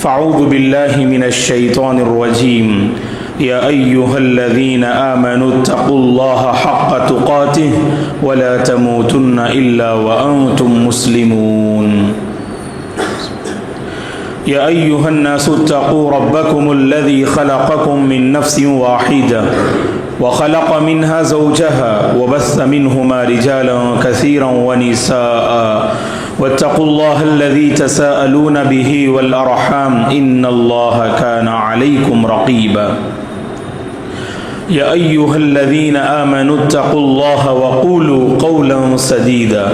فاعوذ باللہ من الشیطان الرجیم یا ایہا الذین آمنوا اتقوا اللہ حق تقاتہ ولا تموتن الا وانتم مسلمون یا ایہا الناس اتقوا ربکم الذی خلقکم من نفس واحدہ وخلق منها زوجها وبث منهما رجالا كثيرا ونساء واتقوا الله الذي تساءلون به والأرحام إن الله كان عليكم رقيبا يا أيها الذين آمنوا اتقوا الله وقولوا قولا سديدا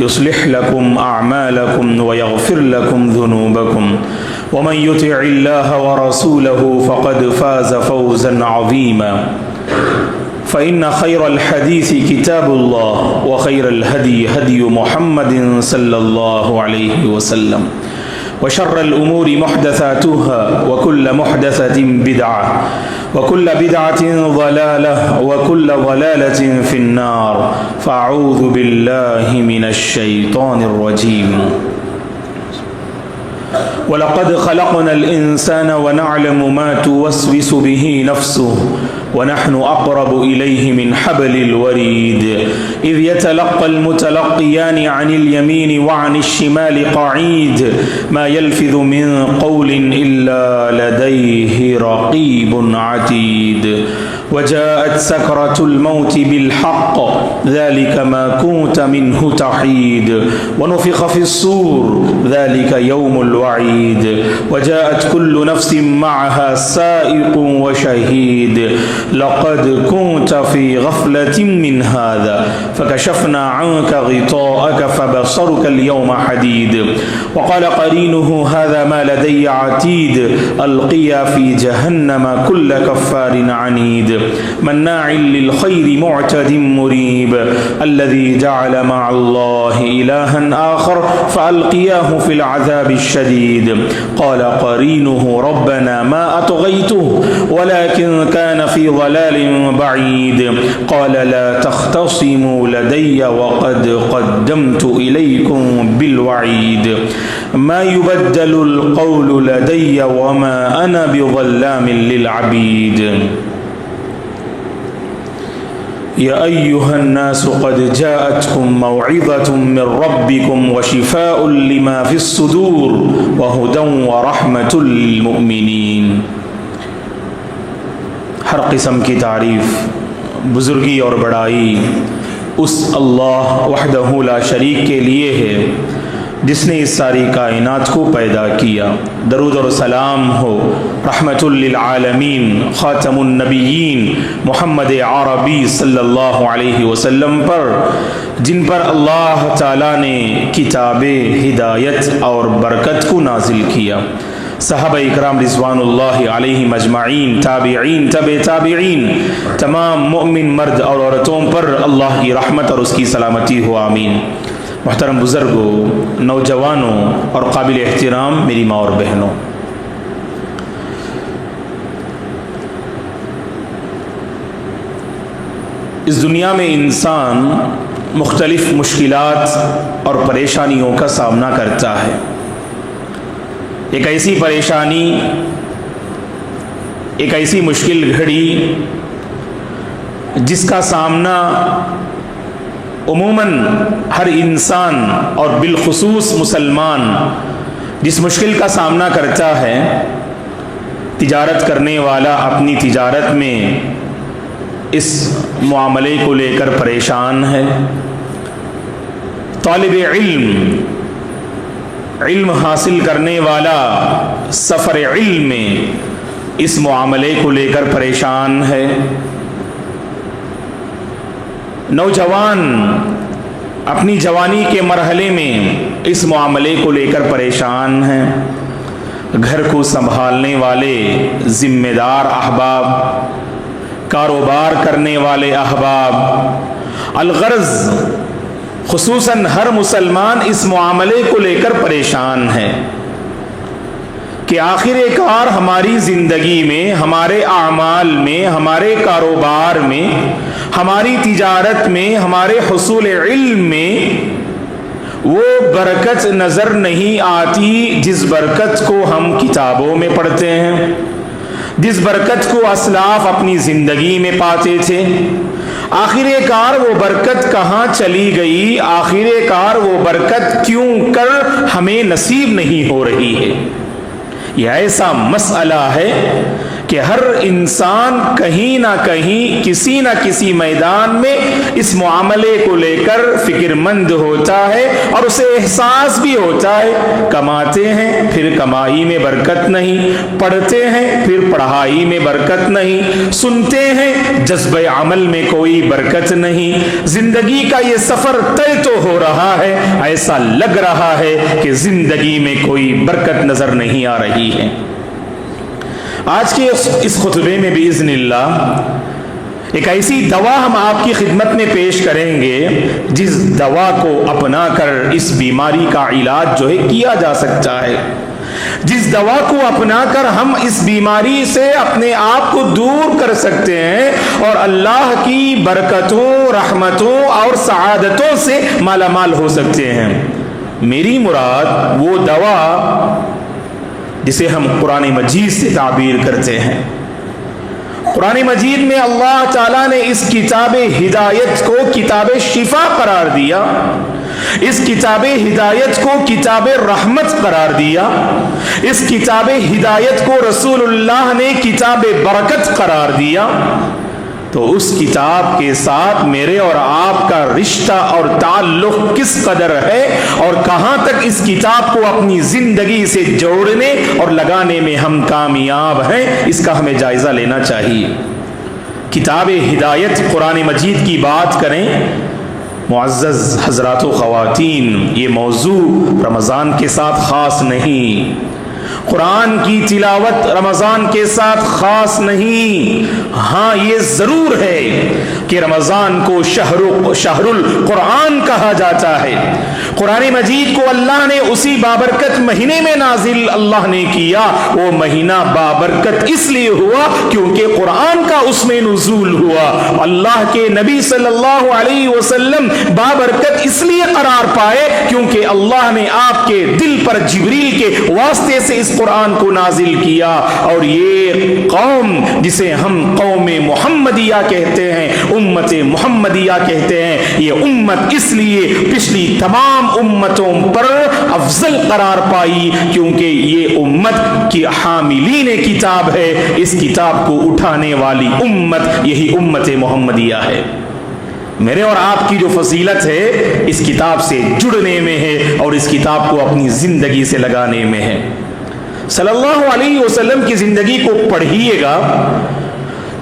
يصلح لكم أعمالكم ويغفر لكم ذنوبكم ومن يطع الله ورسوله فقد فاز فوزا عظيما فإن خير الحديث كتاب الله وخير الهدي هدي محمد صلى الله عليه وسلم وشر الأمور محدثاتها وكل محدثة بدعة وكل بدعة ضلالة وكل ضلالة في النار فأعوذ بالله من الشيطان الرجيم وَلَقَدْ خَلَقْنَا الْإِنسَانَ وَنَعْلَمُ مَا تُوَسْوِسُ بِهِ نَفْسُهُ وَنَحْنُ أَقْرَبُ إِلَيْهِ مِنْ حَبْلِ الْوَرِيدِ إِذْ يَتَلَقَّى الْمُتَلَقِّيَانِ عَنِ الْيَمِينِ وَعَنِ الشِّمَالِ قَعِيدٌ مَا يَلْفِظُ مِنْ قَوْلٍ إِلَّا لَدَيْهِ رَقِيبٌ عَتِيدٌ وجاءت سكرة الموت بالحق ذلك ما كنت منه تحيد ونفخ في الصور ذلك يوم الوعيد وجاءت كل نفس معها سائق وشهيد لقد كنت في غفلة من هذا فكشفنا عنك غطاءك فبصرك اليوم حديد وقال قرينه هذا ما لدي عتيد ألقيا في جهنم كل كفار عنيد مناع للخير معتد مريب الذي جعل مع الله إلها آخر فألقياه في العذاب الشديد قال قرينه ربنا ما أطغيته ولكن كان في ضلال بعيد قال لا تختصموا لدي وقد قدمت إليكم بالوعيد ما يبدل القول لدي وما أنا بظلام للعبيد يا أيها الناس قد جاءتكم موعظة من ربكم وشفاء لما في الصدور وهدى ورحمة للمؤمنين ہر قسم کی تعریف بزرگی اور بڑائی اس اللہ وحدہ لا شریک کے لیے ہے جس نے اس ساری کائنات کو پیدا کیا۔ درود اور سلام ہو رحمت للعالمین خاتم النبیین محمد عربی صلی اللہ علیہ وسلم پر، جن پر اللہ تعالیٰ نے کتاب ہدایت اور برکت کو نازل کیا۔ صحابہ اکرام رضوان اللہ علیہم اجمعین، تابعین، تبع تابعین، تمام مؤمن مرد اور عورتوں پر اللہ کی رحمت اور اس کی سلامتی ہو، آمین۔ محترم بزرگوں، نوجوانوں اور قابل احترام میری ماں اور بہنوں، اس دنیا میں انسان مختلف مشکلات اور پریشانیوں کا سامنا کرتا ہے۔ ایک ایسی پریشانی، ایک ایسی مشکل گھڑی جس کا سامنا عموماً ہر انسان اور بالخصوص مسلمان جس مشکل کا سامنا کرتا ہے، تجارت کرنے والا اپنی تجارت میں اس معاملے کو لے کر پریشان ہے، طالب علم حاصل کرنے والا سفر علم میں اس معاملے کو لے کر پریشان ہے، نوجوان اپنی جوانی کے مرحلے میں اس معاملے کو لے کر پریشان ہیں، گھر کو سنبھالنے والے ذمہ دار احباب، کاروبار کرنے والے احباب، الغرض خصوصاً ہر مسلمان اس معاملے کو لے کر پریشان ہے کہ آخر کار ہماری زندگی میں، ہمارے اعمال میں، ہمارے کاروبار میں، ہماری تجارت میں، ہمارے حصول علم میں وہ برکت نظر نہیں آتی جس برکت کو ہم کتابوں میں پڑھتے ہیں، جس برکت کو اسلاف اپنی زندگی میں پاتے تھے۔ آخر کار وہ برکت کہاں چلی گئی؟ آخر کار وہ برکت کیوں کر ہمیں نصیب نہیں ہو رہی ہے؟ یہ ایسا مسئلہ ہے کہ ہر انسان کہیں نہ کہیں کسی نہ کسی میدان میں اس معاملے کو لے کر فکر مند ہوتا ہے، اور اسے احساس بھی ہوتا ہے کماتے ہیں پھر کمائی میں برکت نہیں، پڑھتے ہیں پھر پڑھائی میں برکت نہیں، سنتے ہیں جذبہ عمل میں کوئی برکت نہیں، زندگی کا یہ سفر طے تو ہو رہا ہے، ایسا لگ رہا ہے کہ زندگی میں کوئی برکت نظر نہیں آ رہی ہے۔ آج کے اس خطبے میں باذن اللہ ایک ایسی دوا ہم آپ کی خدمت میں پیش کریں گے جس دوا کو اپنا کر اس بیماری کا علاج جو ہے کیا جا سکتا ہے، جس دوا کو اپنا کر ہم اس بیماری سے اپنے آپ کو دور کر سکتے ہیں اور اللہ کی برکتوں، رحمتوں اور سعادتوں سے مالا مال ہو سکتے ہیں۔ میری مراد وہ دوا جسے ہم قرآن مجید سے تعبیر کرتے ہیں۔ قرآن مجید میں اللہ تعالیٰ نے اس کتاب ہدایت کو کتاب شفا قرار دیا، اس کتاب ہدایت کو کتاب رحمت قرار دیا، اس کتاب ہدایت کو رسول اللہ نے کتاب برکت قرار دیا۔ تو اس کتاب کے ساتھ میرے اور آپ کا رشتہ اور تعلق کس قدر ہے اور کہاں تک اس کتاب کو اپنی زندگی سے جوڑنے اور لگانے میں ہم کامیاب ہیں، اس کا ہمیں جائزہ لینا چاہیے۔ کتاب ہدایت قرآن مجید کی بات کریں معزز حضرات و خواتین، یہ موضوع رمضان کے ساتھ خاص نہیں، قرآن کی تلاوت رمضان کے ساتھ خاص نہیں، ہاں یہ ضرور ہے کہ رمضان کو شہر القرآن کہا جاتا ہے۔ قرآن مجید کو اللہ نے اسی بابرکت مہینے میں نازل اللہ نے کیا، وہ مہینہ بابرکت اس لیے ہوا کیونکہ قرآن کا اس میں نزول ہوا۔ اللہ کے نبی صلی اللہ علیہ وسلم بابرکت اس لیے قرار پائے کیونکہ اللہ نے آپ کے دل پر جبریل کے واسطے سے اس قرآن کو نازل کیا۔ اور یہ قوم جسے ہم قوم محمدیہ کہتے ہیں، امت محمدیہ کہتے ہیں، یہ امت اس لیے پچھلی تمام امتوں پر افضل قرار پائی کیونکہ یہ امت کی حاملین کتاب ہے، اس کتاب کو اٹھانے والی امت یہی امت محمدیہ ہے۔ میرے اور آپ کی جو فضیلت ہے اس کتاب سے جڑنے میں ہے اور اس کتاب کو اپنی زندگی سے لگانے میں ہے۔ صلی اللہ علیہ وسلم کی زندگی کو پڑھیے گا،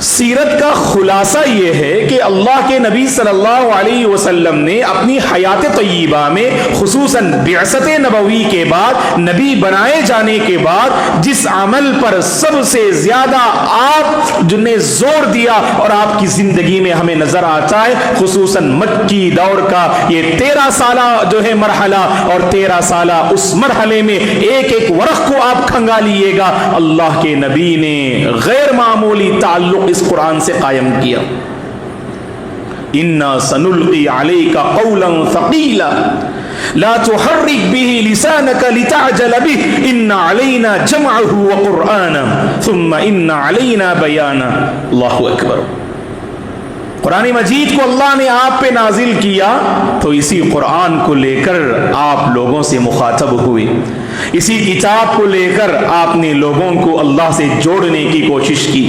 سیرت کا خلاصہ یہ ہے کہ اللہ کے نبی صلی اللہ علیہ وسلم نے اپنی حیات طیبہ میں خصوصاً بعثت نبوی کے بعد، نبی بنائے جانے کے بعد جس عمل پر سب سے زیادہ آپ نے زور دیا اور آپ کی زندگی میں ہمیں نظر آتا ہے، خصوصاً مکی دور کا یہ 13 سالہ جو ہے مرحلہ، اور 13 سالہ اس مرحلے میں ایک ایک ورق کو آپ کھنگا لیے گا، اللہ کے نبی نے غیر معمولی تعلق اس قرآن سے قائم کیا۔ اِنَّا سَنُلْقِي عَلَيْكَ قَوْلًا ثَقِيلًا لَا تُحَرِّكْ بِهِ لِسَانَكَ لِتَعْجَلَ بِهِ إِنَّ عَلَيْنَا جَمْعَهُ وَقُرْآنًا ثُمَّ إِنَّ عَلَيْنَا بَيَانًا۔ اللہ اکبر۔ قرآن مجید کو اللہ نے آپ پہ نازل کیا تو اسی قرآن کو لے کر آپ لوگوں سے مخاطب ہوئے، اسی کتاب کو لے کر آپ نے لوگوں کو اللہ سے جوڑنے کی کوشش کی،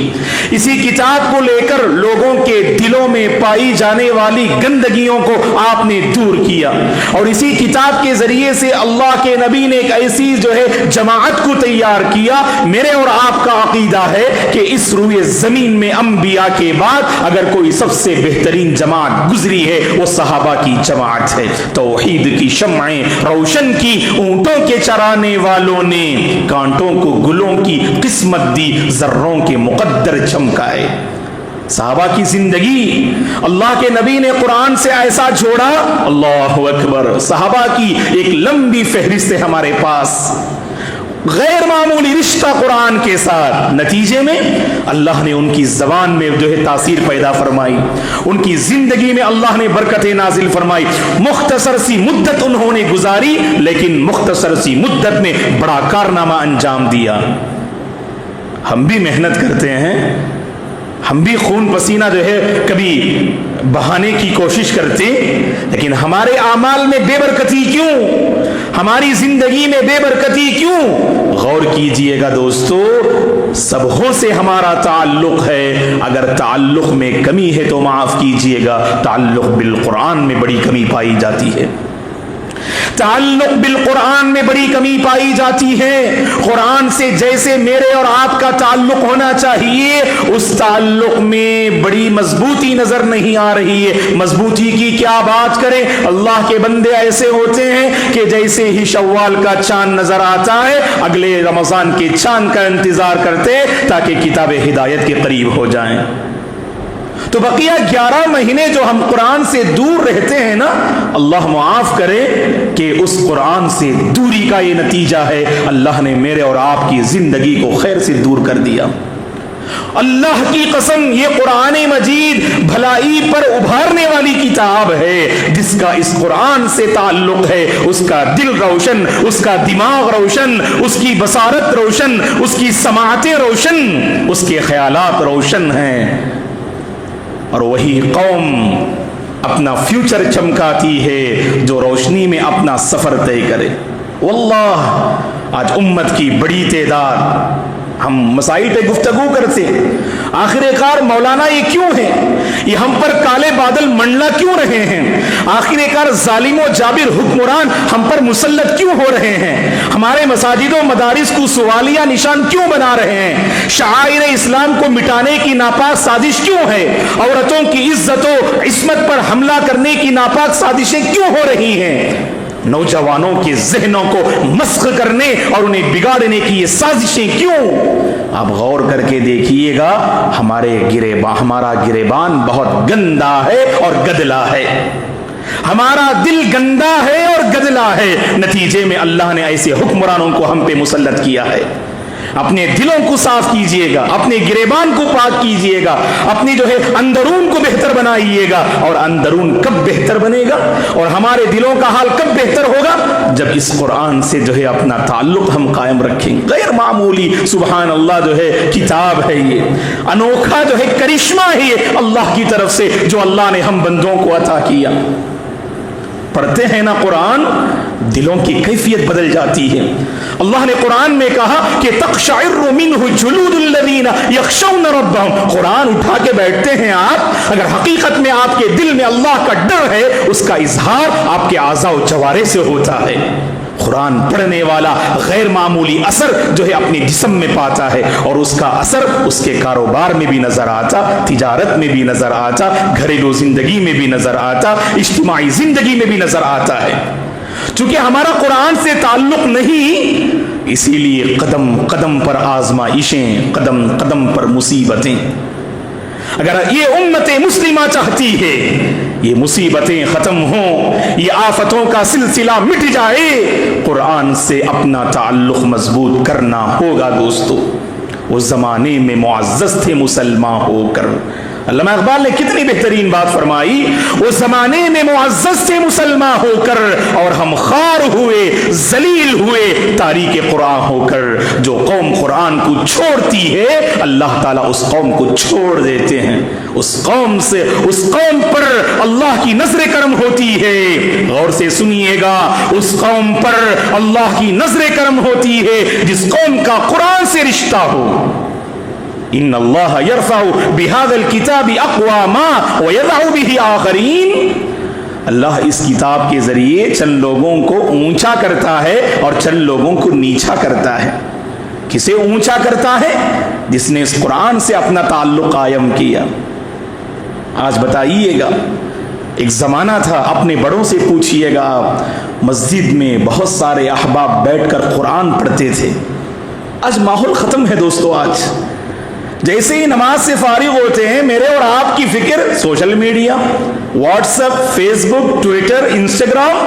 اسی کتاب کو لے کر لوگوں کے دلوں میں پائی جانے والی گندگیوں کو آپ نے دور کیا، اور اسی کتاب کے ذریعے سے اللہ کے نبی نے ایک ایسی جو ہے جماعت کو تیار کیا۔ میرے اور آپ کا عقیدہ ہے کہ اس روئے زمین میں انبیاء کے بعد اگر کوئی سب سے بہترین جماعت گزری ہے وہ صحابہ کی جماعت ہے۔ توحید کی شمعیں روشن کی اونٹوں کے چرانے والوں نے، کانٹوں کو گلوں کی قسمت دی، ذروں کے مقدر چمکائے۔ صحابہ کی زندگی اللہ کے نبی نے قرآن سے ایسا جوڑا، اللہ اکبر۔ صحابہ کی ایک لمبی فہرست ہے ہمارے پاس، غیر معمولی رشتہ قرآن کے ساتھ. نتیجے میں اللہ نے ان کی زبان میں جو ہے تاثیر پیدا فرمائی, ان کی زندگی میں اللہ نے برکتیں نازل فرمائی. مختصر سی مدت انہوں نے گزاری, لیکن مختصر سی مدت میں بڑا کارنامہ انجام دیا. ہم بھی محنت کرتے ہیں, ہم بھی خون پسینہ جو ہے کبھی بہانے کی کوشش کرتے, لیکن ہمارے اعمال میں بے برکتی کیوں, ہماری زندگی میں بے برکتی کیوں؟ غور کیجئے گا دوستو, سبوں سے ہمارا تعلق ہے. اگر تعلق میں کمی ہے تو معاف کیجئے گا, تعلق بالقرآن میں بڑی کمی پائی جاتی ہے. تعلق بالقرآن میں بڑی کمی پائی جاتی ہے. قرآن سے جیسے میرے اور آپ کا تعلق ہونا چاہیے, اس تعلق میں بڑی مضبوطی نظر نہیں آ رہی ہے. مضبوطی کی کیا بات کریں, اللہ کے بندے ایسے ہوتے ہیں کہ جیسے ہی شوال کا چاند نظر آتا ہے اگلے رمضان کے چاند کا انتظار کرتے تاکہ کتاب ہدایت کے قریب ہو جائیں. تو بقیہ 11 مہینے جو ہم قرآن سے دور رہتے ہیں نا, اللہ معاف کرے کہ اس قرآن سے دوری کا یہ نتیجہ ہے, اللہ نے میرے اور آپ کی زندگی کو خیر سے دور کر دیا. اللہ کی قسم, یہ قرآن مجید بھلائی پر ابھارنے والی کتاب ہے. جس کا اس قرآن سے تعلق ہے اس کا دل روشن, اس کا دماغ روشن, اس کی بصارت روشن, اس کی سماعتیں روشن, اس کے خیالات روشن ہیں. اور وہی قوم اپنا فیوچر چمکاتی ہے جو روشنی میں اپنا سفر طے کرے. واللہ آج امت کی بڑی تعداد, ہم مسائل پہ گفتگو کرتے, آخر کار مولانا یہ کیوں ہے, یہ ہم پر کالے بادل منڈلا کیوں رہے ہیں, آخر کار ظالم و جابر حکمران ہم پر مسلط کیوں ہو رہے ہیں, ہمارے مساجد و مدارس کو سوالیہ نشان کیوں بنا رہے ہیں, شعائر اسلام کو مٹانے کی ناپاک سازش کیوں ہے, عورتوں کی عزت و عصمت پر حملہ کرنے کی ناپاک سازشیں کیوں ہو رہی ہیں, نوجوانوں کے ذہنوں کو مسخ کرنے اور انہیں بگاڑنے کی یہ سازشیں کیوں؟ آپ غور کر کے دیکھیے گا, ہمارا گریبان بہت گندا ہے اور گدلا ہے, ہمارا دل گندا ہے اور گدلا ہے. نتیجے میں اللہ نے ایسے حکمرانوں کو ہم پہ مسلط کیا ہے. اپنے دلوں کو صاف کیجئے گا, اپنے گریبان کو پاک کیجئے گا, اپنی جو ہے اندرون کو بہتر بنائیے گا. اور اندرون کب بہتر بنے گا اور ہمارے دلوں کا حال کب بہتر ہوگا؟ جب اس قرآن سے جو ہے اپنا تعلق ہم قائم رکھیں. غیر معمولی سبحان اللہ جو ہے کتاب ہے, یہ انوکھا جو ہے کرشمہ ہے یہ اللہ کی طرف سے جو اللہ نے ہم بندوں کو عطا کیا. پڑھتے ہیں نا قرآن, دلوں کی کیفیت بدل جاتی ہے. اللہ نے قرآن میں کہا کہ تقشعر منہ جلود الذین یخشون ربہم. قرآن اٹھا کے بیٹھتے ہیں آپ, اگر حقیقت میں آپ کے دل میں اللہ کا ڈر ہے, اس کا اظہار آپ کے اعضاء و جوارح سے ہوتا ہے. قرآن پڑھنے والا غیر معمولی اثر جو ہے اپنے جسم میں پاتا ہے, اور اس کا اثر اس کے کاروبار میں بھی نظر آتا, تجارت میں بھی نظر آتا, گھریلو زندگی میں بھی نظر آتا, اجتماعی زندگی میں بھی نظر آتا ہے. چونکہ ہمارا قرآن سے تعلق نہیں, اسی لیے قدم قدم پر آزمائشیں, قدم قدم پر مصیبتیں. اگر یہ امت مسلمہ چاہتی ہے یہ مصیبتیں ختم ہوں, یہ آفتوں کا سلسلہ مٹ جائے, قرآن سے اپنا تعلق مضبوط کرنا ہوگا. دوستو, وہ زمانے میں معزز تھے مسلمان ہو کر. علامہ اقبال نے کتنی بہترین بات فرمائی, وہ زمانے میں معزز تھے مسلمان ہو کر, اور ہم خوار ہوئے, ذلیل ہوئے تاریک قرآن ہو کر. جو قوم قرآن کو چھوڑتی ہے اللہ تعالیٰ اس قوم کو چھوڑ دیتے ہیں. اس قوم پر اللہ کی نظر کرم ہوتی ہے. غور سے سنیے گا, اس قوم پر اللہ کی نظر کرم ہوتی ہے جس قوم کا قرآن سے رشتہ ہو. ان اللہ یرفع بهذا الكتاب اقواما ويضع به آخرین. اللہ اس کتاب کے ذریعے چند لوگوں کو اونچا کرتا ہے اور چند لوگوں کو نیچا کرتا ہے. کسے اونچا کرتا ہے؟ جس نے اس قرآن سے اپنا تعلق قائم کیا. آج بتائیے گا, ایک زمانہ تھا, اپنے بڑوں سے پوچھئے گا, مسجد میں بہت سارے احباب بیٹھ کر قرآن پڑھتے تھے. آج ماحول ختم ہے دوستو. آج جیسے ہی نماز سے فارغ ہوتے ہیں میرے اور آپ کی فکر social media, WhatsApp, Facebook, Twitter, Instagram.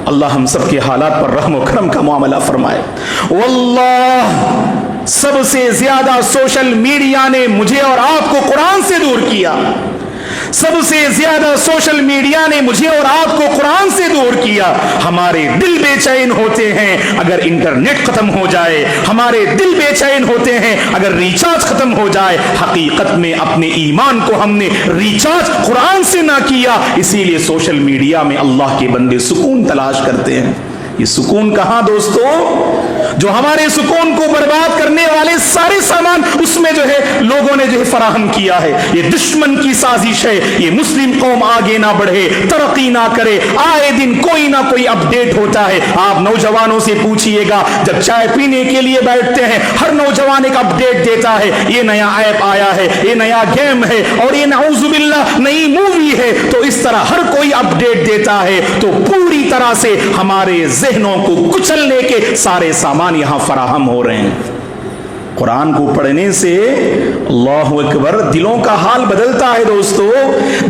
اللہ ہم سب کے حالات پر رحم و کرم کا معاملہ فرمائے۔ واللہ سب سے زیادہ سوشل میڈیا نے مجھے اور آپ کو قرآن سے دور کیا، سب سے زیادہ سوشل میڈیا نے مجھے اور آپ کو قرآن سے دور کیا۔ ہمارے دل بے چین ہوتے ہیں اگر انٹرنیٹ ختم ہو جائے، ہمارے دل بے چین ہوتے ہیں اگر ریچارج ختم ہو جائے۔ حقیقت میں اپنے ایمان کو ہم نے ریچارج قرآن سے نہ کیا، اسی لیے سوشل میڈیا میں اللہ کے بندے سکون تلاش کرتے ہیں۔ یہ سکون کہاں دوستو؟ جو ہمارے سکون کو برباد کرنے والے سارے سامان اس میں جو ہے لوگوں نے جو ہے فراہم کیا ہے۔ یہ دشمن کی سازش ہے، یہ مسلم قوم آگے نہ بڑھے، ترقی نہ کرے۔ آئے دن کوئی نہ کوئی اپڈیٹ ہوتا ہے۔ آپ نوجوانوں سے پوچھئے گا، جب چائے پینے کے لیے بیٹھتے ہیں ہر نوجوان ایک اپڈیٹ دیتا ہے، یہ نیا ایپ آیا ہے، یہ نیا گیم ہے، اور یہ نعوذ باللہ نئی مووی ہے۔ تو اس طرح ہر کوئی اپڈیٹ دیتا ہے، تو پوری طرح سے ہمارے ذہنوں کو کچلنے کے سارے سامان یہاں فراہم ہو رہے ہیں۔ قرآن کو پڑھنے سے اللہ اکبر دلوں کا حال بدلتا ہے دوستو،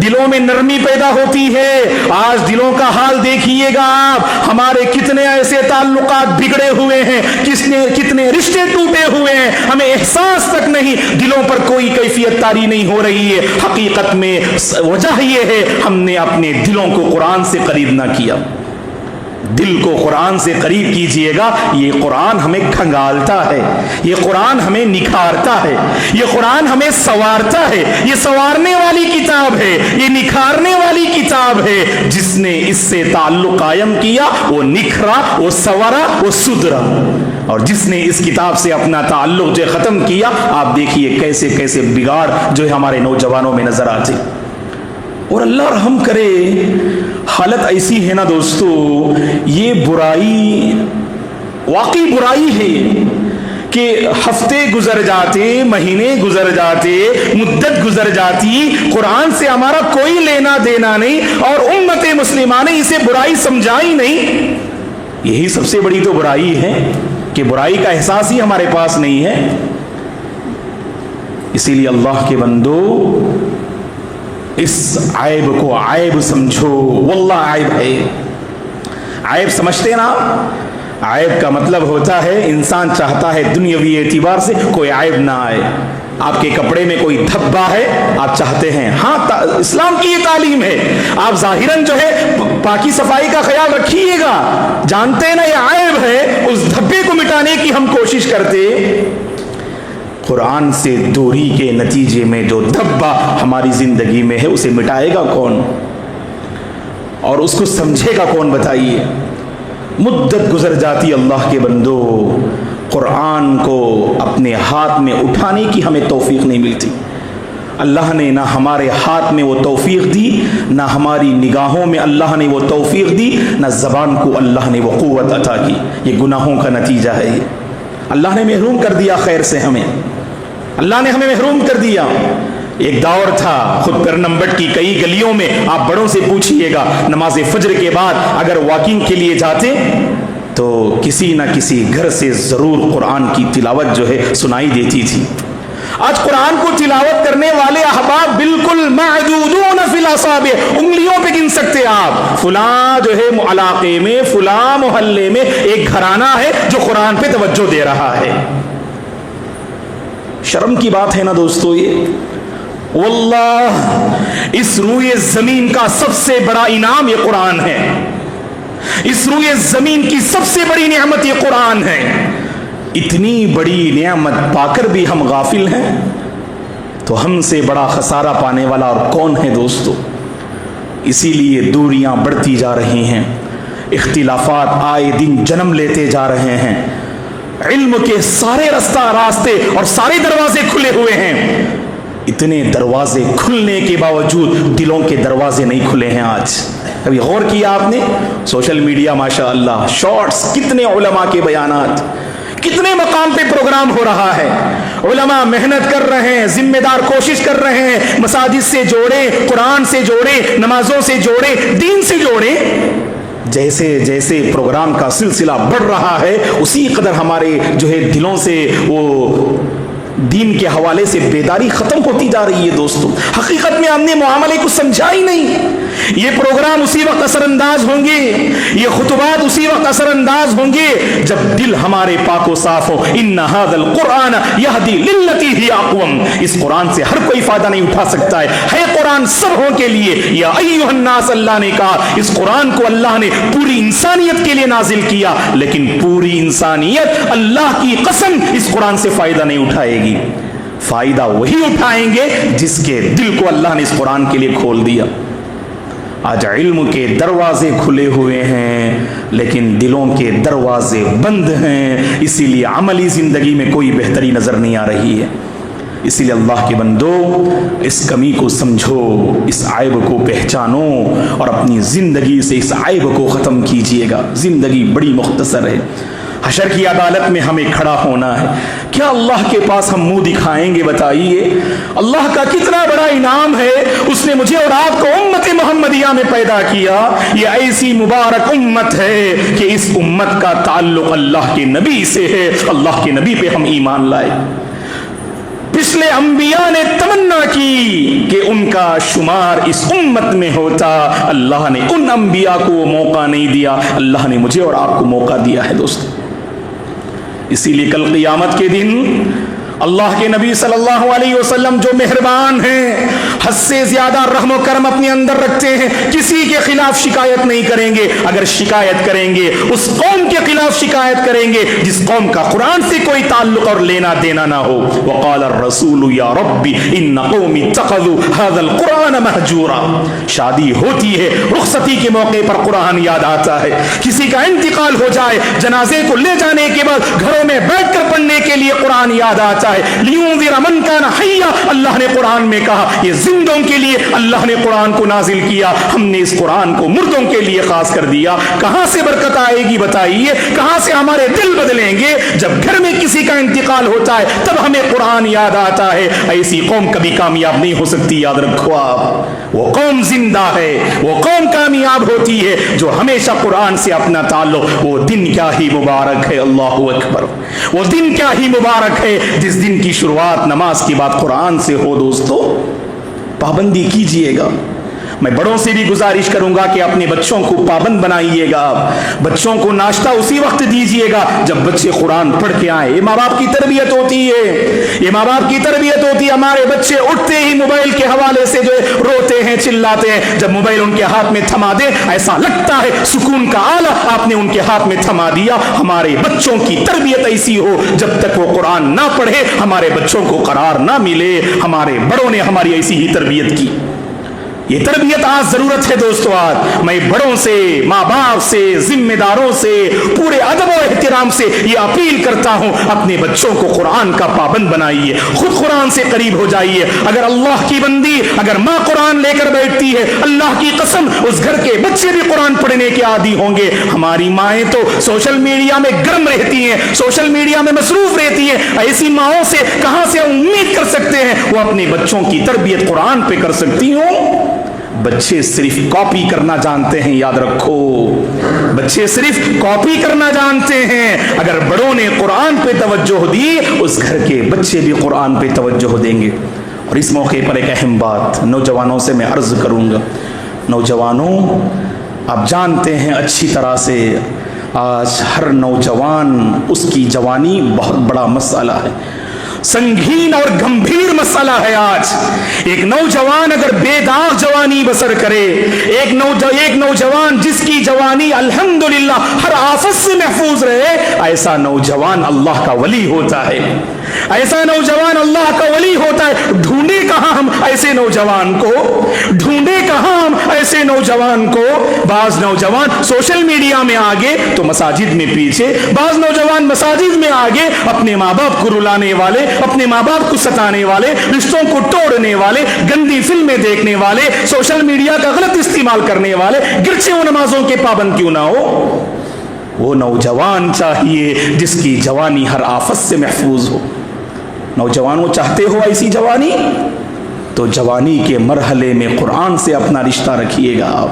دلوں میں نرمی پیدا ہوتی ہے۔ آج دلوں کا حال دیکھیے گا آپ، ہمارے کتنے ایسے تعلقات بگڑے ہوئے ہیں، کتنے رشتے ٹوٹے ہوئے ہیں، ہمیں احساس تک نہیں، دلوں پر کوئی کیفیت طاری نہیں ہو رہی ہے۔ حقیقت میں وجہ یہ ہے ہم نے اپنے دلوں کو قرآن سے قریب نہ کیا۔ دل کو قرآن سے قریب کیجئے گا، یہ قرآن ہمیں کھنگالتا ہے، یہ قرآن ہمیں نکھارتا ہے، یہ قرآن ہمیں سنوارتا ہے۔ یہ سنوارنے والی کتاب ہے، یہ نکھارنے والی کتاب ہے۔ جس نے اس سے تعلق قائم کیا وہ نکھرا، وہ سنورا، وہ سدھرا، اور جس نے اس کتاب سے اپنا تعلق جو ختم کیا، آپ دیکھیے کیسے کیسے بگاڑ جو ہے ہمارے نوجوانوں میں نظر آتے۔ اور اللہ رحم کرے، حالت ایسی ہے نا دوستو، یہ برائی واقعی برائی ہے کہ ہفتے گزر جاتے، مہینے گزر جاتے، مدت گزر جاتی، قرآن سے ہمارا کوئی لینا دینا نہیں، اور امت مسلمہ نے اسے برائی سمجھائی نہیں۔ یہی سب سے بڑی تو برائی ہے کہ برائی کا احساس ہی ہمارے پاس نہیں ہے۔ اسی لیے اللہ کے بندو، اس عیب کو عیب سمجھو، واللہ عیب ہے۔ عیب سمجھتے نا؟ عیب کا مطلب ہوتا ہے انسان چاہتا ہے دنیاوی اعتبار سے کوئی عیب نہ آئے۔ آپ کے کپڑے میں کوئی دھبا ہے، آپ چاہتے ہیں، ہاں اسلام کی یہ تعلیم ہے، آپ ظاہراً جو ہے پاکی صفائی کا خیال رکھیے گا، جانتے ہیں نا یہ عیب ہے، اس دھبے کو مٹانے کی ہم کوشش کرتے۔ قرآن سے دوری کے نتیجے میں جو دھبا ہماری زندگی میں ہے اسے مٹائے گا کون، اور اس کو سمجھے گا کون؟ بتائیے۔ مدت گزر جاتی اللہ کے بندو، قرآن کو اپنے ہاتھ میں اٹھانے کی ہمیں توفیق نہیں ملتی۔ اللہ نے نہ ہمارے ہاتھ میں وہ توفیق دی، نہ ہماری نگاہوں میں اللہ نے وہ توفیق دی، نہ زبان کو اللہ نے وہ قوت عطا کی۔ یہ گناہوں کا نتیجہ ہے، یہ اللہ نے محروم کر دیا خیر سے، ہمیں اللہ نے ہمیں محروم کر دیا۔ ایک دور تھا، خود پیرنمبٹ کی کئی گلیوں میں آپ بڑوں سے پوچھئے گا، نماز فجر کے بعد اگر واکنگ کے لیے جاتے تو کسی نہ کسی گھر سے ضرور قرآن کی تلاوت جو ہے سنائی دیتی تھی۔ آج قرآن کو تلاوت کرنے والے احباب بالکل معدودون فی الاصابع، انگلیوں پہ گن سکتے آپ۔ فلاں جو ہے علاقے میں، فلاں محلے میں ایک گھرانہ ہے جو قرآن پہ توجہ دے رہا ہے۔ شرم کی بات ہے نا دوستو یہ۔ واللہ اس روئے زمین کا سب سے بڑا انعام یہ قرآن ہے، اس روئے زمین کی سب سے بڑی نعمت یہ قرآن ہے۔ اتنی بڑی نعمت پا کر بھی ہم غافل ہیں، تو ہم سے بڑا خسارہ پانے والا اور کون ہے دوستو؟ اسی لیے دوریاں بڑھتی جا رہی ہیں، اختلافات آئے دن جنم لیتے جا رہے ہیں، علم کے سارے راستے اور سارے دروازے کھلے ہوئے ہیں، اتنے دروازے کھلنے کے باوجود دلوں کے دروازے نہیں کھلے ہیں آج۔ کبھی غور کیا آپ نے؟ سوشل میڈیا ماشاء اللہ، شارٹس، کتنے علماء کے بیانات، کتنے مقام پہ پروگرام ہو رہا ہے، علماء محنت کر رہے ہیں، ذمہ دار کوشش کر رہے ہیں، مساجد سے جوڑیں، قرآن سے جوڑیں، نمازوں سے جوڑیں، دین سے جوڑیں۔ جیسے جیسے پروگرام کا سلسلہ بڑھ رہا ہے اسی قدر ہمارے جو ہے دلوں سے وہ دین کے حوالے سے بیداری ختم ہوتی جا رہی ہے دوستوں. حقیقت میں ہم نے معاملے کو سمجھا ہی نہیں. یہ پروگرام اسی وقت اثر انداز ہوں گے, یہ خطبات اسی وقت اثر انداز ہوں گے جب دل ہمارے پاک و صاف ہو. ان ھذا القرآن یہدی للتی ہی اقوم. اس قرآن سے ہر کوئی فائدہ نہیں اٹھا سکتا ہے قرآن سبوں کے لیے. یا ایھا الناس, اللہ نے کہا اس قرآن کو اللہ نے پوری انسانیت کے لیے نازل کیا, لیکن پوری انسانیت اللہ کی قسم اس قرآن سے فائدہ نہیں اٹھائے گی. فائدہ وہی اٹھائیں گے جس کے دل کو اللہ نے اس قرآن کے لیے کھول دیا. آج علم کے دروازے کھلے ہوئے ہیں لیکن دلوں کے دروازے بند ہیں, اسی لیے عملی زندگی میں کوئی بہتری نظر نہیں آ رہی ہے. اسی لیے اللہ کے بندو, اس کمی کو سمجھو, اس عیب کو پہچانو اور اپنی زندگی سے اس عیب کو ختم کیجئے گا. زندگی بڑی مختصر ہے. حشر کی عدالت میں ہمیں کھڑا ہونا ہے. کیا اللہ کے پاس ہم منہ دکھائیں گے؟ بتائیے. اللہ کا کتنا بڑا انعام ہے, اس نے مجھے اور آپ کو امت محمدیہ میں پیدا کیا. یہ ایسی مبارک امت ہے کہ اس امت کا تعلق اللہ کے نبی سے ہے. اللہ کے نبی پہ ہم ایمان لائے. پچھلے انبیاء نے تمنا کی کہ ان کا شمار اس امت میں ہوتا. اللہ نے ان انبیاء کو وہ موقع نہیں دیا, اللہ نے مجھے اور آپ کو موقع دیا ہے دوستو. اسی لیے کل قیامت کے دن اللہ کے نبی صلی اللہ علیہ وسلم جو مہربان ہیں, حد سے زیادہ رحم و کرم اپنے اندر رکھتے ہیں, کسی کے خلاف شکایت نہیں کریں گے. اگر شکایت کریں گے اس قوم کے خلاف شکایت کریں گے جس قوم کا قرآن سے کوئی تعلق اور لینا دینا نہ ہو. وقال الرسول یا ربی ان قومی اتخذوا هذا القرآن مہجورا. شادی ہوتی ہے, رخصتی کے موقع پر قرآن یاد آتا ہے. کسی کا انتقال ہو جائے, جنازے کو لے جانے کے بعد گھروں میں بیٹھ کر پڑھنے کے لیے قرآن یاد آتا ہے. لِيُنذِرَ مَنْ كَانَ حَيًّا, اللہ نے قرآن میں کہا یہ زندوں کے لیے اللہ نے قرآن کو نازل کیا. ہم نے اس قرآن کو مردوں کے لیے خاص کر دیا. کہاں سے برکت آئے گی بتائیے؟ کہاں سے ہمارے دل بدلیں گے؟ جب گھر میں کسی کا انتقال ہوتا ہے تب ہمیں قرآن یاد آتا ہے. ایسی قوم کبھی کامیاب نہیں ہو سکتی, یاد رکھو آپ. وہ قوم زندہ ہے, وہ قوم کامیاب ہوتی ہے جو ہمیشہ قرآن سے اپنا تعلق. وہ دن کیا ہی مبارک ہے, اللہ اکبر. وہ دن کیا ہی مبارک ہے جس دن کی شروعات نماز کے بعد قرآن سے ہو. دوستو پابندی کیجئے گا. میں بڑوں سے بھی گزارش کروں گا کہ اپنے بچوں کو پابند بنائیے گا. بچوں کو ناشتہ اسی وقت دیجئے گا جب بچے قرآن پڑھ کے آئیں. یہ ماں باپ کی تربیت ہوتی ہے, یہ ماں باپ کی تربیت ہوتی ہے. ہمارے بچے اٹھتے ہی موبائل کے حوالے سے جو ہے روتے ہیں, چلاتے ہیں. جب موبائل ان کے ہاتھ میں تھما دے ایسا لگتا ہے سکون کا آلہ آپ نے ان کے ہاتھ میں تھما دیا. ہمارے بچوں کی تربیت ایسی ہو, جب تک وہ قرآن نہ پڑھے ہمارے بچوں کو قرار نہ ملے. ہمارے بڑوں نے ہماری ایسی ہی تربیت کی. یہ تربیت آج ضرورت ہے دوستو. آج میں بڑوں سے, ماں باپ سے, ذمہ داروں سے پورے ادب و احترام سے یہ اپیل کرتا ہوں, اپنے بچوں کو قرآن کا پابند بنائیے. خود قرآن سے قریب ہو جائیے. اگر اللہ کی بندی, اگر ماں قرآن لے کر بیٹھتی ہے, اللہ کی قسم اس گھر کے بچے بھی قرآن پڑھنے کے عادی ہوں گے. ہماری مائیں تو سوشل میڈیا میں گرم رہتی ہیں, سوشل میڈیا میں مصروف رہتی ہیں. ایسی ماؤں سے کہاں سے امید کر سکتے ہیں وہ اپنے بچوں کی تربیت قرآن پہ کر سکتی ہوں؟ بچے صرف کاپی کرنا جانتے ہیں, یاد رکھو. بچے صرف کاپی کرنا جانتے ہیں. اگر بڑوں نے قرآن پہ توجہ دی اس گھر کے بچے بھی قرآن پہ توجہ دیں گے. اور اس موقع پر ایک اہم بات نوجوانوں سے میں عرض کروں گا. نوجوانوں, آپ جانتے ہیں اچھی طرح سے آج ہر نوجوان, اس کی جوانی بہت بڑا مسئلہ ہے, سنگین اور گمبھیر مسئلہ ہے. آج ایک نوجوان اگر بے داغ جوانی بسر کرے, ایک نوجوان جس کی جوانی الحمدللہ ہر آفت سے محفوظ رہے, ایسا نوجوان اللہ کا ولی ہوتا ہے. ایسا نوجوان اللہ کا ولی ہوتا ہے. ڈھونڈے کہاں ہم ایسے نوجوان کو, ڈھونڈے کہاں ہم ایسے نوجوان کو. بعض نوجوان سوشل میڈیا میں آگے تو مساجد میں پیچھے, بعض نوجوان مساجد میں آگے اپنے ماں باپ کو رلانے والے, اپنے ماں باپ کو ستانے والے, رشتوں کو توڑنے والے, گندی فلمیں دیکھنے والے, سوشل میڈیا کا غلط استعمال کرنے والے, گرچہ وہ نمازوں کے پابند کیوں نہ ہو. وہ نوجوان چاہیے جس کی جوانی ہر آفت سے محفوظ ہو. نوجوانوں چاہتے ہو ایسی جوانی تو جوانی کے مرحلے میں قرآن سے اپنا رشتہ رکھیے گا. آپ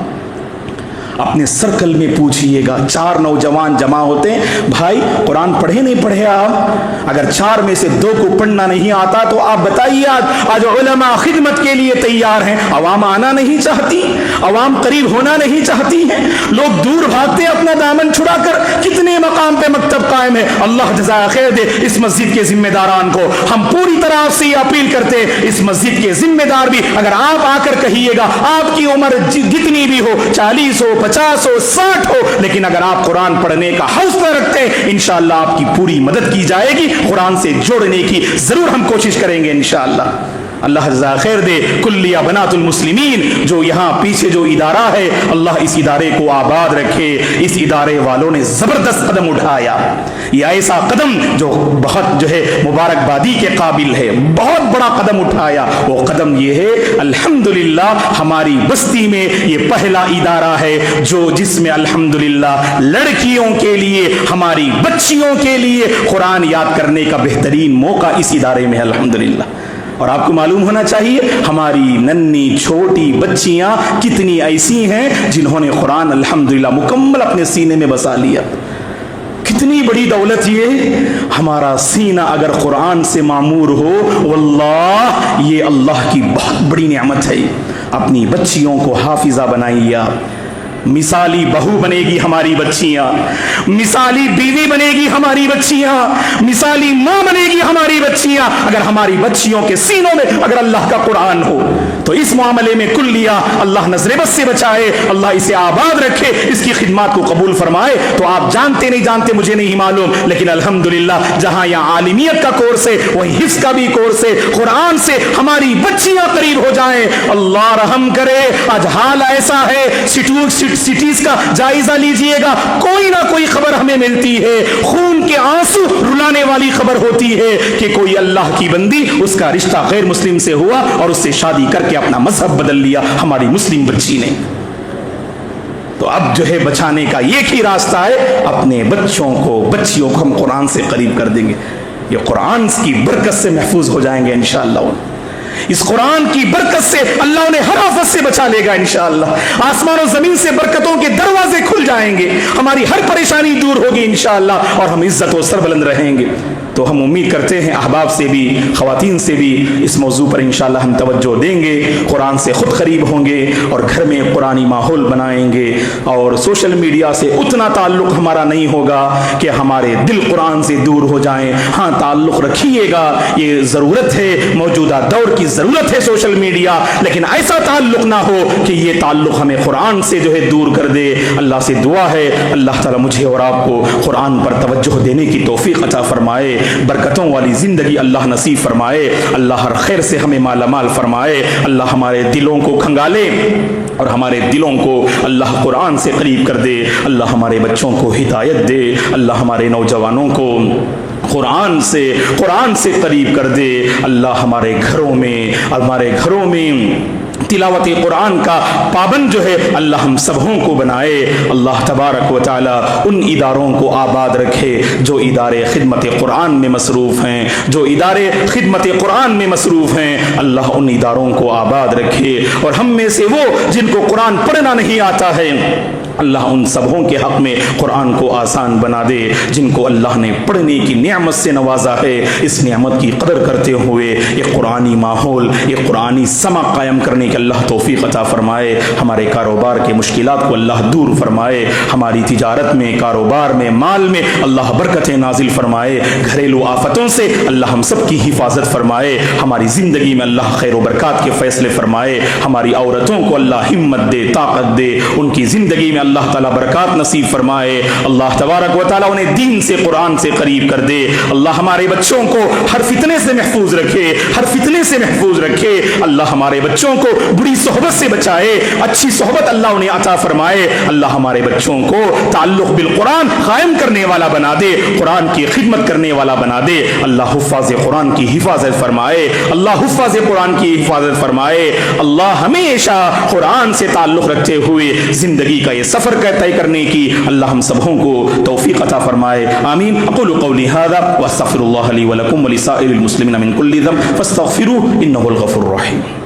اپنے سرکل میں پوچھئے گا. 4 نوجوان جمع ہوتے ہیں, بھائی قرآن پڑھے نہیں پڑھے آپ؟ اگر 4 میں سے 2 کو پڑھنا نہیں آتا تو آپ بتائیے. آج علماء خدمت کے لیے تیار ہیں, عوام آنا نہیں چاہتی, عوام قریب ہونا نہیں چاہتی ہیں, لوگ دور بھاگتے ہیں اپنا دامن چھڑا کر. کتنے مقام پہ مکتب قائم ہے, اللہ جزائے خیر دے اس مسجد کے ذمہ داران کو. ہم پوری طرح سے یہ اپیل کرتے ہیں, اس مسجد کے ذمہ دار بھی اگر آپ آ کر کہیے گا, آپ کی عمر جتنی بھی ہو, 40 ہو, 50 ہو, 60 ہو, لیکن اگر آپ قرآن پڑھنے کا حوصلہ رکھتے ہیں, انشاءاللہ آپ کی پوری مدد کی جائے گی. قرآن سے جوڑنے کی ضرور ہم کوشش کریں گے انشاءاللہ. اللہ جزا خیر دے. کلیہ بنات المسلمین, جو یہاں پیچھے جو ادارہ ہے, اللہ اس ادارے کو آباد رکھے. اس ادارے والوں نے زبردست قدم اٹھایا, یہ ایسا قدم جو بہت جو ہے مبارکبادی کے قابل ہے, بہت بڑا قدم اٹھایا. وہ قدم یہ ہے, الحمدللہ ہماری بستی میں یہ پہلا ادارہ ہے جس میں الحمدللہ لڑکیوں کے لیے, ہماری بچیوں کے لیے قرآن یاد کرنے کا بہترین موقع اس ادارے میں ہے الحمدللہ. اور آپ کو معلوم ہونا چاہیے ہماری ننھی چھوٹی بچیاں کتنی ایسی ہیں جنہوں نے قرآن الحمدللہ مکمل اپنے سینے میں بسا لیا. کتنی بڑی دولت یہ, ہمارا سینہ اگر قرآن سے معمور ہو, واللہ یہ اللہ کی بہت بڑی نعمت ہے. اپنی بچیوں کو حافظہ بنائیے. مثالی بہو بنے گی ہماری بچیاں, مثالی بیوی بنے گی ہماری بچیاں, مثالی ماں بنے گی ہماری بچیاں. اگر ہماری بچیوں کے سینوں میں اگر اللہ کا قرآن ہو تو اس معاملے میں کلیہ اللہ نظر بد سے بچائے, اللہ اسے آباد رکھے, اس کی خدمات کو قبول فرمائے. تو آپ جانتے نہیں جانتے مجھے نہیں معلوم, لیکن الحمدللہ جہاں یہاں عالمیت کا کورس ہے وہیں حفظ کا بھی کورس ہے. قرآن سے ہماری بچیاں قریب ہو جائیں. اللہ رحم کرے, آج حال ایسا ہے, سٹیز کا جائزہ لیجئے گا, کوئی نہ کوئی خبر ہمیں ملتی ہے, خون کے آنسو رلانے والی خبر ہوتی ہے کہ کوئی اللہ کی بندی, اس کا رشتہ غیر مسلم سے ہوا اور اس سے شادی کر کے اپنا مذہب بدل لیا ہماری مسلم بچی نے. تو اب جو ہے بچانے کا ایک ہی راستہ ہے, اپنے بچیوں کو ہم قرآن سے قریب کر دیں گے. یہ قرآن کی برکت سے محفوظ ہو جائیں گے انشاءاللہ. اس قرآن کی برکت سے اللہ انہیں ہر آفت سے بچا لے گا انشاءاللہ. آسمان و زمین سے برکتوں کے دروازے کھل جائیں گے, ہماری ہر پریشانی دور ہوگی انشاءاللہ, اور ہم عزت و سربلند رہیں گے. تو ہم امید کرتے ہیں احباب سے بھی, خواتین سے بھی اس موضوع پر انشاءاللہ ہم توجہ دیں گے, قرآن سے خود قریب ہوں گے اور گھر میں قرآنی ماحول بنائیں گے. اور سوشل میڈیا سے اتنا تعلق ہمارا نہیں ہوگا کہ ہمارے دل قرآن سے دور ہو جائیں. ہاں تعلق رکھیے گا, یہ ضرورت ہے, موجودہ دور کی ضرورت ہے سوشل میڈیا, لیکن ایسا تعلق نہ ہو کہ یہ تعلق ہمیں قرآن سے جو ہے دور کر دے. اللہ سے دعا ہے اللہ تعالیٰ مجھے اور آپ کو قرآن پر توجہ دینے کی توفیق عطا فرمائے, برکتوں والی زندگی اللہ نصیب فرمائے, اللہ ہر خیر سے ہمیں مالا مال فرمائے. اللہ ہمارے دلوں کو کھنگالے اور ہمارے دلوں کو اللہ قرآن سے قریب کر دے. اللہ ہمارے بچوں کو ہدایت دے, اللہ ہمارے نوجوانوں کو قرآن سے قریب کر دے. اللہ ہمارے گھروں میں تلاوت قرآن کا پابند جو ہے اللہ ہم سبوں کو بنائے. اللہ تبارک و تعالی ان اداروں کو آباد رکھے جو ادارے خدمت قرآن میں مصروف ہیں, اللہ ان اداروں کو آباد رکھے. اور ہم میں سے وہ جن کو قرآن پڑھنا نہیں آتا ہے, اللہ ان سبوں کے حق میں قرآن کو آسان بنا دے. جن کو اللہ نے پڑھنے کی نعمت سے نوازا ہے, اس نعمت کی قدر کرتے ہوئے ایک قرآنی ماحول, ایک قرآنی سما قائم کرنے کی اللہ توفیق عطا فرمائے. ہمارے کاروبار کے مشکلات کو اللہ دور فرمائے, ہماری تجارت میں, کاروبار میں, مال میں اللہ برکتیں نازل فرمائے. گھریلو آفتوں سے اللہ ہم سب کی حفاظت فرمائے. ہماری زندگی میں اللہ خیر و برکات کے فیصلے فرمائے. ہماری عورتوں کو اللہ ہمت دے, طاقت دے, ان کی زندگی میں اللہ تعالیٰ برکات نصیب فرمائے. اللہ تبارک و تعالیٰ انہیں دین سے, قرآن سے قریب کر دے. اللہ ہمارے بچوں کو ہر فتنے سے محفوظ رکھے, اللہ ہمارے بچوں کو بری صحبت سے بچائے, اچھی صحبت اللہ انہیں عطا فرمائے. اللہ ہمارے بچوں کو تعلق بالقرآن قائم کرنے والا بنا دے, قرآن کی خدمت کرنے والا بنا دے. اللہ حفاظ قرآن کی حفاظت فرمائے, اللہ ہمیشہ قرآن سے تعلق رکھتے ہوئے زندگی کا یہ سفر طے کرنے کی اللہ ہم سبوں کو توفیق عطا فرمائے. آمین. اقول قولی هذا واستغفر الله لي ولكم ولسائر المسلمين من كل ذنب فاستغفروه انه الغفور الرحيم.